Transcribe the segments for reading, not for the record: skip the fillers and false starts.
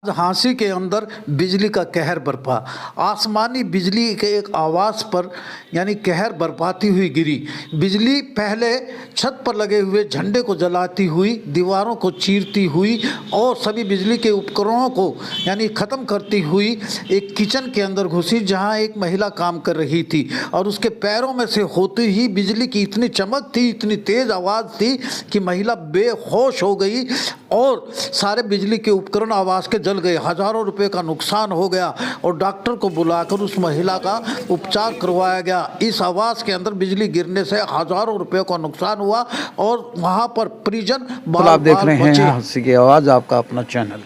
झांसी के अंदर बिजली का कहर बरपा। आसमानी बिजली के एक आवाज़ पर यानी कहर बरपाती हुई गिरी। बिजली पहले छत पर लगे हुए झंडे को जलाती हुई, दीवारों को चीरती हुई और सभी बिजली के उपकरणों को यानी ख़त्म करती हुई एक किचन के अंदर घुसी, जहां एक महिला काम कर रही थी और उसके पैरों में से होती ही बिजली की इतनी चमक थी, इतनी तेज़ आवाज़ थी कि महिला बेहोश हो गई और सारे बिजली के उपकरण आवाज़ के जल गए। हज़ारों रुपए का नुकसान हो गया और डॉक्टर को बुलाकर उस महिला का उपचार करवाया गया। इस आवाज़ के अंदर बिजली गिरने से हज़ारों रुपए का नुकसान हुआ और वहाँ पर परिजन आप देख रहे हैं हाँसी की आवाज़, आपका अपना चैनल।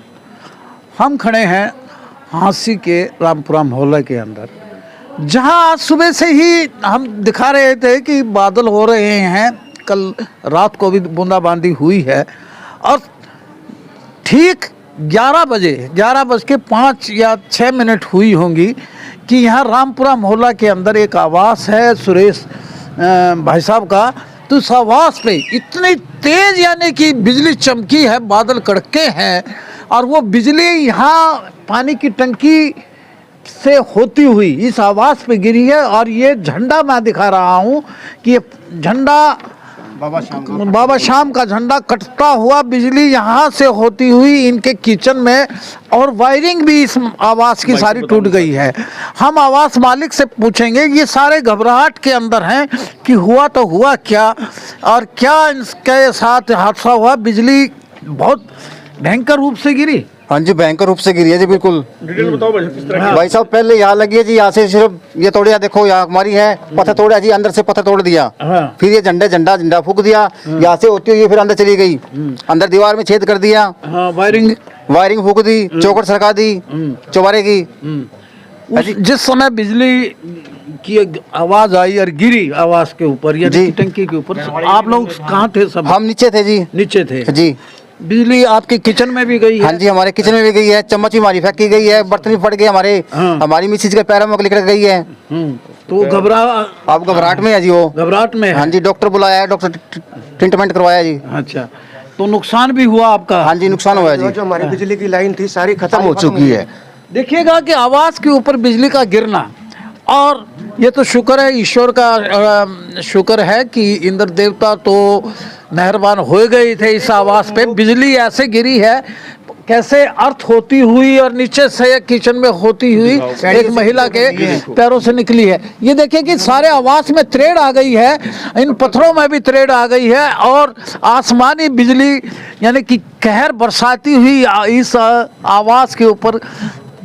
हम खड़े हैं हाँसी के रामपुरा मोहल्ले के अंदर, जहां आज सुबह से ही हम दिखा रहे थे कि बादल हो रहे हैं। कल रात को भी बूंदाबांदी हुई है और ठीक 11:05 या 6 मिनट हुई होंगी कि यहाँ रामपुरा मोहल्ला के अंदर एक आवास है सुरेश भाई साहब का। तो उस आवास पे इतनी तेज यानी कि बिजली चमकी है, बादल कड़के हैं और वो बिजली यहाँ पानी की टंकी से होती हुई इस आवास पे गिरी है। और ये झंडा मैं दिखा रहा हूँ कि ये झंडा बाबा शाम का झंडा कटता हुआ बिजली यहाँ से होती हुई इनके किचन में, और वायरिंग भी इस आवास की सारी टूट गई है। हम आवास मालिक से पूछेंगे, ये सारे घबराहट के अंदर हैं कि हुआ तो हुआ क्या और क्या इनके साथ हादसा हुआ। बिजली बहुत भयंकर रूप से गिरी। हाँ जी, भयंकर रूप से गिरी है जी, बिल्कुल। डिटेल बताओ भाई, किस तरह की? भाई साहब पहले यहाँ लगी है जी, यहाँ से सिर्फ ये तोड़िया, देखो यहाँ हमारी है, पत्थर तोड़ा जी, अंदर से पत्थर तोड़ दिया। फिर ये झंडा फूक दिया, यहाँ से होती हुई फिर अंदर चली गई, अंदर दीवार में छेद कर दिया। वायरिंग फूक दी, चौखट सरका दी चौबारे की। जिस समय बिजली की आवाज आई और गिरी आवाज के ऊपर या टंकी के ऊपर, आप लोग कहाँ थे? सब हम नीचे थे जी। नीचे थे जी। बिजली आपके किचन में भी गई है? हाँ जी, हमारे किचन में भी गई है, चम्मच भी हमारी फेंक की गई है, बर्तन भी फट गए हमारे। हमारी मिसेज के पैरों में निकल गई है। तो आप घबराहट में है जी, वो घबराहट में है। हाँ जी, डॉक्टर बुलाया है, डॉक्टर ट्रीटमेंट करवाया जी। अच्छा, तो नुकसान भी हुआ आपका? हाँ जी, नुकसान हुआ जी। जो हमारी बिजली की लाइन थी सारी खत्म हो चुकी है। देखिएगा कि आवाज के ऊपर बिजली का गिरना, और ये तो शुक्र है, ईश्वर का शुक्र है कि इंद्र देवता तो मेहरबान हो गए थे इस आवास पे। बिजली ऐसे गिरी है कैसे अर्थ होती हुई और नीचे से किचन में होती हुई एक महिला के पैरों से निकली है। ये देखिए कि सारे आवास में त्रेड़ आ गई है, इन पत्थरों में भी त्रेड़ आ गई है और आसमानी बिजली यानी कि कहर बरसाती हुई इस आवास के ऊपर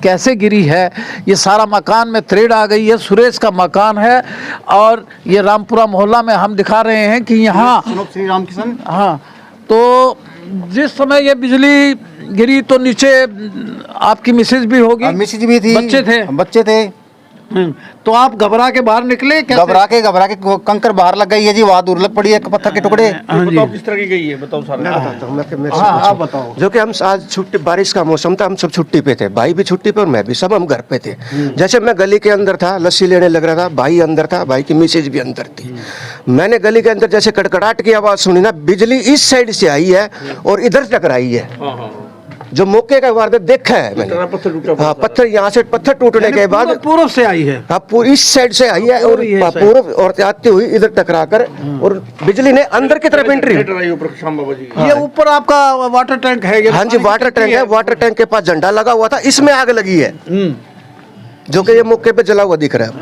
कैसे गिरी है। ये सारा मकान में त्रेड़ आ गई है। सुरेश का मकान है और ये रामपुरा मोहल्ला में हम दिखा रहे हैं कि यहाँ श्री राम किशन। हाँ, तो जिस समय ये बिजली गिरी तो नीचे आपकी मिसेज भी होगी? मिसेज भी थी, बच्चे थे। तो आप घबरा के बाहर निकले? घबरा के कंकर बाहर लग गई है जी, वहाँ दूर लग पड़ी है पत्थर के टुकड़े। बताओ किस तरह की गई है, बताओ सारा। मैं बताता हूँ। आप बताओ। जो कि हम आज छुट्टी, बारिश का मौसम था, हम सब छुट्टी पे थे, भाई भी छुट्टी पे और मैं भी, सब हम घर पे थे। जैसे मैं गली के अंदर था, लस्सी लेने लग रहा था, भाई अंदर था, भाई की मिसेज भी अंदर थी। मैंने गली के अंदर जैसे कड़कड़ाहट की आवाज सुनी ना, बिजली इस साइड से आई है और इधर टकराई है। जो मौके का वारदात देखा है मैंने। हाँ, पत्थर यहाँ से पत्थर टूटने के बाद पूर्व से आई है। हाँ, पूरी इस साइड से आई है और पूर्व और आती हुई इधर टकराकर और बिजली ने अंदर की तरफ एंट्री। ये ऊपर आपका वाटर टैंक है? हाँ जी, वाटर टैंक है। वाटर टैंक के पास झंडा लगा हुआ था, इसमें आग लगी है, जो कि ये मौके पे जला हुआ दिख रहा है।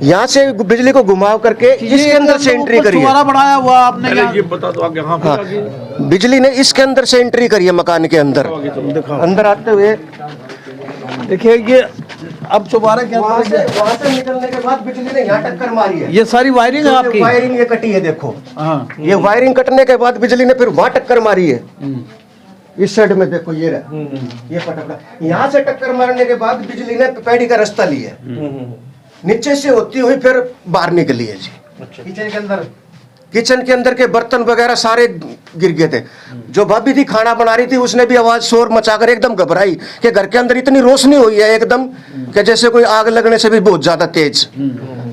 यहाँ से बिजली को घुमाव करके इसके अंदर से एंट्री करी है। बढ़ाया हुआ आपने? ये बता दो आगे। हाँ, बिजली ने इसके अंदर से एंट्री करी है, मकान के अंदर। अंदर आते हुए देखिए, ये अब दोबारा क्या वहाँ से निकलने के बाद बिजली ने यहाँ टक्कर मारी है। ये सारी वायरिंग है आपकी? वायरिंग ये कटी है, देखो। हाँ, ये वायरिंग कटने के बाद बिजली ने फिर वहाँ टक्कर मारी है। इस साइड में देखो, ये रहा, ये पटकड़ा। यहाँ से टक्कर मारने के बाद बिजली ने पैड़ी का रास्ता लिया, नीचे से होती हुई फिर बाहर निकली है जी। किचन के अंदर के बर्तन वगैरह सारे गिर गए थे। जो भाभी थी खाना बना रही थी, उसने भी आवाज शोर मचाकर एकदम घबराई कि घर के अंदर इतनी रोशनी हुई है एकदम कि जैसे कोई आग लगने से भी बहुत ज्यादा तेज।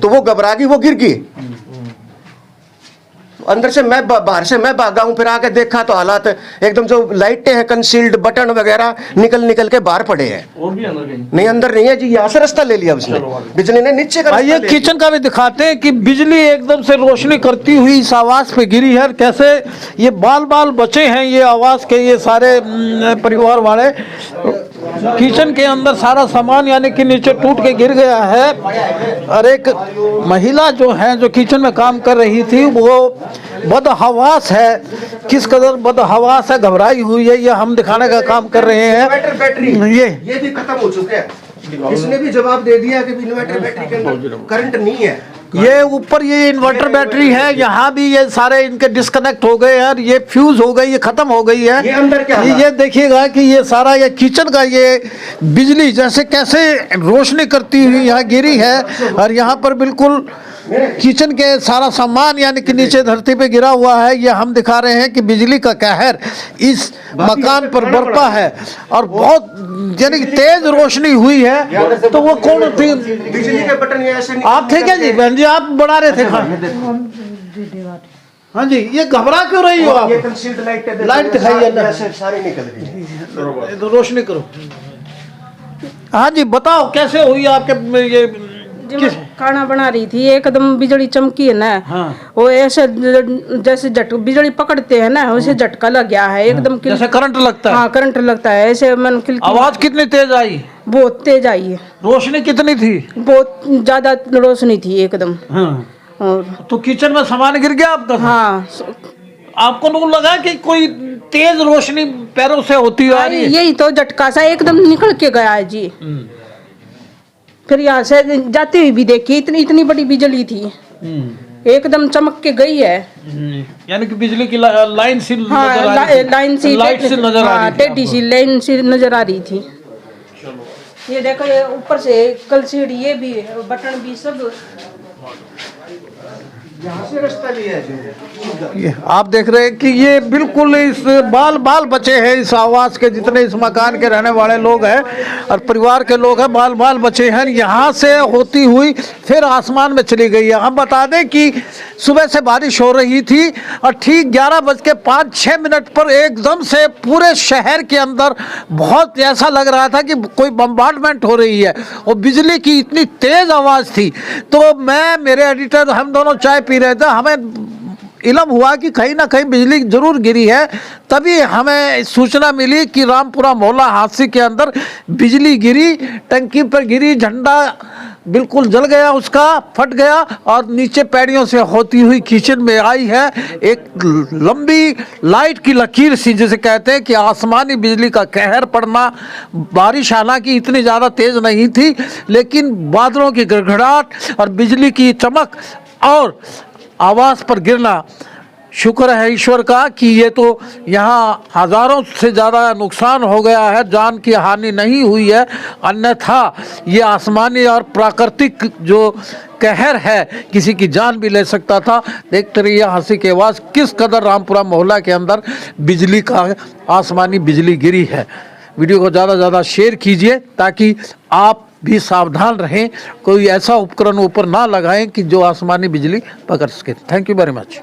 तो वो घबरा गई, वो गिर गई। अंदर से मैं बाहर से मैं भागा हूँ, फिर आके देखा तो हालात एकदम जो लाइटें हैं कंसील्ड बटन वगैरह निकल के बाहर पड़े हैं। और भी अंदर गई? नहीं अंदर नहीं है जी, यहाँ से रास्ता ले लिया उसने, बिजली ने नीचे का आइए रास्ता ले किचन का भी दिखाते हैं कि बिजली एकदम से रोशनी करती हुई इस आवास पे गिरी है। कैसे ये बाल बाल बचे हैं ये आवास के, ये सारे परिवार वाले। किचन के अंदर सारा सामान यानी कि नीचे टूट के गिर गया है। और एक महिला जो है जो किचन में काम कर रही थी वो बदहवास है, किस कदर बदहवास है, घबराई हुई है, ये हम दिखाने का काम कर रहे हैं। इन्वर्टर बैटरी ये भी खत्म हो चुके हैं। इसने भी जवाब दे दिया कि इन्वर्टर बैटरी के अंदर करंट नहीं है। ये ऊपर ये इन्वर्टर बैटरी है, यहाँ भी ये सारे इनके डिस्कनेक्ट हो गए हैं, ये फ्यूज हो गई, ये खत्म हो गई है। ये अंदर क्या ये देखिएगा कि ये सारा ये किचन का ये बिजली जैसे कैसे रोशनी करती हुई यहाँ गिरी है। और यहाँ पर बिल्कुल किचन के सारा सामान यानी कि नीचे धरती पे गिरा हुआ है। ये हम दिखा रहे हैं कि बिजली का कहर इस मकान पर बरपा है और बहुत यानी कि तेज रोशनी हुई है। तो वो कौन थी? बिजली के बटन ये ऐसे आप थे क्या जी? बहन जी आप बना रहे थे हाँ जी, ये घबरा क्यों रही हो आप? ये कंसील्ड लाइट लाइट दिखाइए ना। सारी निकल गई। तो रोशनी करो। हाँ जी बताओ कैसे हुई आपके ये? जब मैं खाना बना रही थी एकदम बिजली चमकी है ना। हाँ। वो ऐसे जैसे बिजली पकड़ते हैं ना वैसे झटका लग गया है एकदम। जैसे करंट लगता है? हाँ करंट लगता है ऐसे मन आवाज कितनी तेज आई? बहुत तेज आई है। रोशनी कितनी थी? बहुत ज्यादा रोशनी थी एकदम। हाँ। और तो किचन में सामान गिर गया आपका? हाँ आपको तो लगा कि कोई तेज रोशनी पैरों से होती हुई आ रही है? यही तो झटका सा एकदम निकल के गया है जी। फिर यहाँ से जाती हुई भी देखी इतनी इतनी बड़ी बिजली थी, एकदम चमक के गई है। यानी कि बिजली की लाइन सी हाँ नजर आ रही थी। लाइन सी लाइट सी नजर आ रही थी। टेढ़ी सी लाइन सी नजर आ रही थी। ये देखो ये ऊपर से कल सीढ़ी ये भी बटन भी सब यहाँ से रास्ता लिया है। ये आप देख रहे हैं कि ये बिल्कुल इस बाल बाल बचे हैं इस आवास के, जितने इस मकान के रहने वाले लोग हैं और परिवार के लोग हैं, बाल बाल बचे हैं। यहाँ से होती हुई फिर आसमान में चली गई है। हम बता दें कि सुबह से बारिश हो रही थी और ठीक 11:05 पर एकदम से पूरे शहर के अंदर बहुत ऐसा लग रहा था कि कोई बम्बार्डमेंट हो रही है और बिजली की इतनी तेज आवाज़ थी। तो मैं मेरे एडिटर हम दोनों चाय पी रहे थे, हमें इल्म हुआ कि कहीं ना कहीं बिजली जरूर गिरी है। तभी हमें सूचना मिली कि रामपुरा मोहल्ला हादसे के अंदर बिजली गिरी, टंकी पर गिरी, झंडा बिल्कुल जल गया, उसका फट गया और नीचे पैड़ियों से होती हुई किचन में आई है एक लंबी लाइट की लकीर सी, जिसे कहते हैं कि आसमानी बिजली का कहर पड़ना। बारिश हालांकि इतनी ज़्यादा तेज़ नहीं थी लेकिन बादलों की गड़गड़ाहट और बिजली की चमक और आवाज़ पर गिरना, शुक्र है ईश्वर का कि ये तो यहाँ हज़ारों से ज़्यादा नुकसान हो गया है, जान की हानि नहीं हुई है। अन्यथा ये आसमानी और प्राकृतिक जो कहर है किसी की जान भी ले सकता था। देखते रहिए हंसी की आवाज़ किस कदर रामपुरा मोहल्ला के अंदर बिजली का आसमानी बिजली गिरी है। वीडियो को ज़्यादा से ज़्यादा शेयर कीजिए ताकि आप भी सावधान रहें, कोई ऐसा उपकरण ऊपर ना लगाएं कि जो आसमानी बिजली पकड़ सके। Thank you very much.